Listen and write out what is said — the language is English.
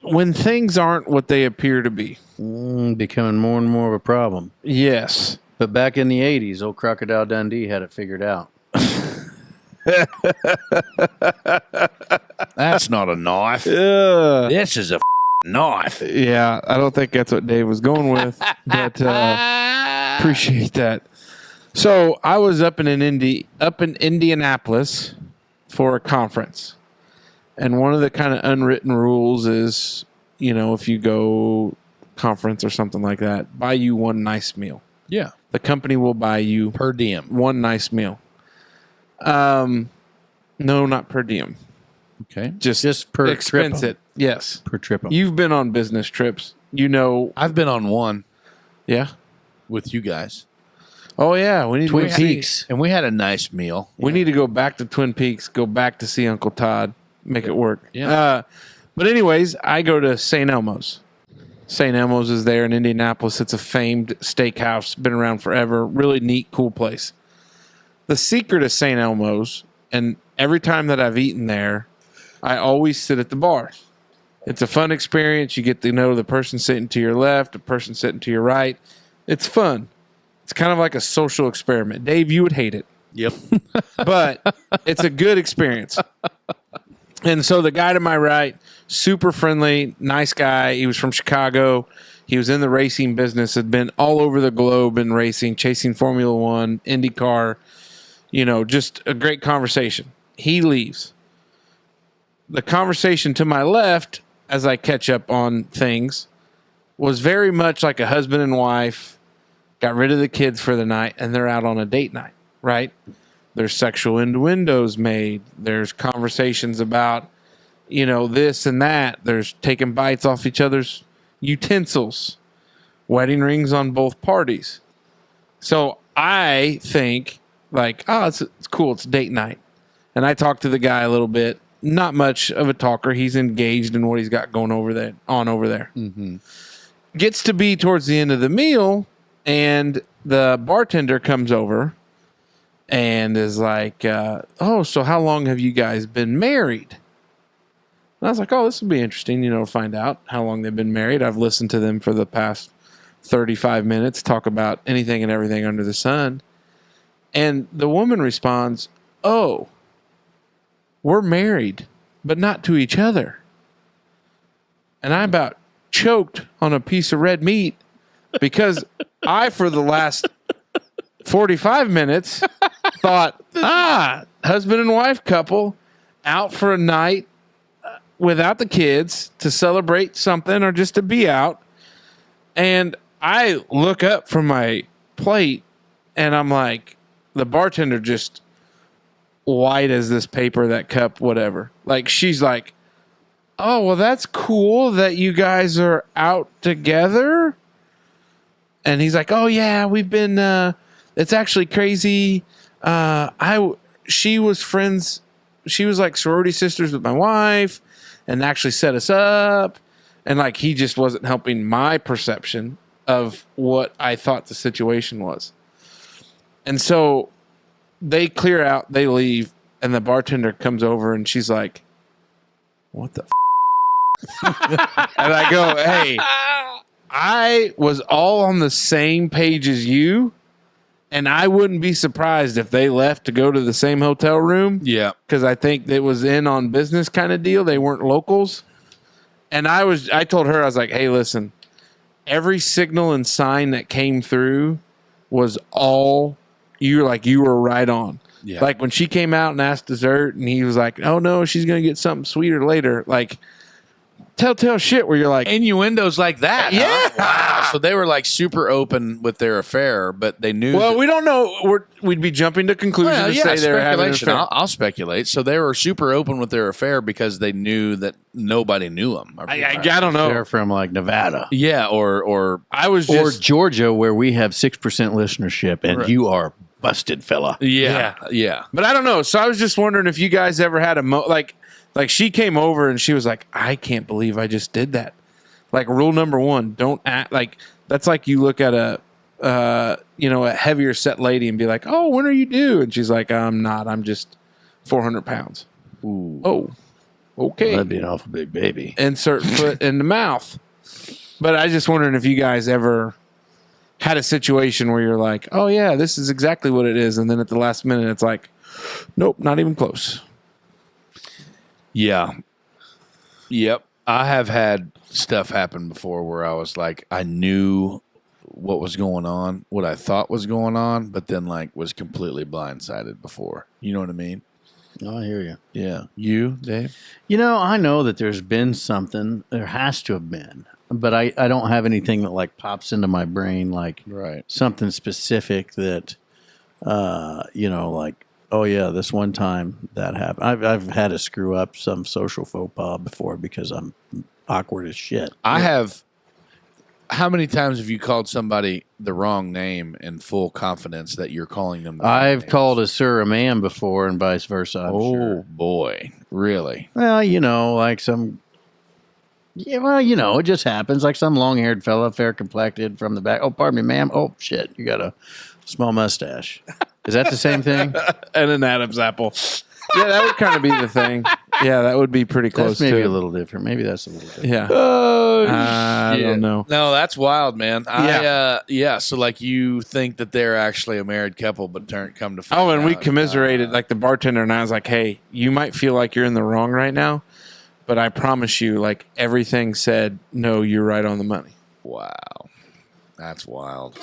When things aren't what they appear to be. Becoming more and more of a problem. Yes. But back in the 80s, old Crocodile Dundee had it figured out. That's not a knife. This is a knife. Yeah, I don't think that's what Dave was going with, but appreciate that. So I was up in Indianapolis for a conference, and one of the kind of unwritten rules is, if you go conference or something like that, buy you one nice meal. Yeah, the company will buy you per diem one nice meal. No, not per diem. Okay, just per expense trip. It. Yes, per trip. You've been on business trips. I've been on one. Yeah, with you guys. Oh yeah, we need Twin Peaks, and we had a nice meal. We need to go back to Twin Peaks. Go back to see Uncle Todd. Make it work. Yeah. But anyways, I go to St. Elmo's. St. Elmo's is there in Indianapolis. It's a famed steakhouse. Been around forever. Really neat, cool place. The secret of St. Elmo's, and every time that I've eaten there, I always sit at the bar. It's a fun experience. You get to know the person sitting to your left, the person sitting to your right. It's fun. It's kind of like a social experiment. Dave, you would hate it. Yep. But it's a good experience. And so the guy to my right, super friendly, nice guy. He was from Chicago. He was in the racing business, had been all over the globe in racing, chasing Formula One, IndyCar, just a great conversation. He leaves. The conversation to my left, as I catch up on things, was very much like a husband and wife, got rid of the kids for the night, and they're out on a date night, right? There's sexual innuendos made. There's conversations about, this and that. There's taking bites off each other's utensils, wedding rings on both parties. So I think it's cool. It's date night. And I talked to the guy a little bit. Not much of a talker. He's engaged in what he's got going over there. Mm-hmm. Gets to be towards the end of the meal, and the bartender comes over and is like, so how long have you guys been married? And I was like, this will be interesting, to find out how long they've been married. I've listened to them for the past 35 minutes talk about anything and everything under the sun. And the woman responds, we're married, but not to each other. And I about choked on a piece of red meat because for the last 45 minutes, thought, husband and wife couple out for a night without the kids to celebrate something or just to be out. And I look up from my plate and I'm like, the bartender just white as this paper, that cup, whatever. She's like, oh, well, that's cool that you guys are out together. And he's like, oh yeah, we've been, it's actually crazy. She was like sorority sisters with my wife and actually set us up. And he just wasn't helping my perception of what I thought the situation was. And so they clear out, they leave, and the bartender comes over and she's like, what the and I go, hey, I was all on the same page as you, and I wouldn't be surprised if they left to go to the same hotel room. Yeah. Because I think it was in on business kind of deal. They weren't locals. And I told her, I was like, hey, listen, every signal and sign that came through was all you were right on. Yeah. Like when she came out and asked dessert and he was like, oh no, she's going to get something sweeter later. Telltale shit where you're like, innuendos like that. Yeah. Huh? Wow. So they were super open with their affair, but they knew. Well, we don't know. We'd be jumping to conclusions to say they were having an affair. I'll speculate. So they were super open with their affair because they knew that nobody knew them. I don't know. They're from Nevada. Yeah, or Georgia, where we have 6% listenership, and you are busted, fella. Yeah. But I don't know. So I was just wondering if you guys ever had a like she came over and she was like, I can't believe I just did that. Rule number 1, don't act that's like you look at a heavier set lady and be like, oh, when are you due? And she's like, I'm not. I'm just 400 pounds. Ooh. Oh, Okay. That'd be an awful big baby. Insert foot in the mouth. But I just wondering if you guys ever had a situation where you're like, oh, yeah, this is exactly what it is. And then at the last minute, it's like, nope, not even close. Yeah. Yep. I have had stuff happen before where I was like, I knew what was going on, what I thought was going on, but then like was completely blindsided before. You know what I mean? Oh, I hear you. Yeah. You, Dave? You know, I know that there's been something. There has to have been. But I don't have anything that like pops into my brain like Right. something specific that, like, oh, yeah, this one time that happened. I've had to screw up some social faux pas before because I'm awkward as shit. I have. How many times have you called somebody the wrong name in full confidence that you're calling them the wrong I've name? called a sir a man before and vice versa. I'm sure. Boy. Really? Well, like some. Yeah, well, it just happens. Like some long-haired fella, fair complected from the back. Oh, pardon me, ma'am. Oh, shit, you got a small mustache. Is that the same thing? And an Adam's apple. Yeah, that would kind of be the thing. Yeah, that would be pretty close That's maybe to a little different. Maybe that's a little different. Yeah. Oh, I don't know. No, that's wild, man. So like you think that they're actually a married couple, but come to find Oh, and we out, commiserated, like the bartender and I was like, hey, you might feel like you're in the wrong right now, but I promise you, like everything said, no, you're right on the money. wow. That's wild.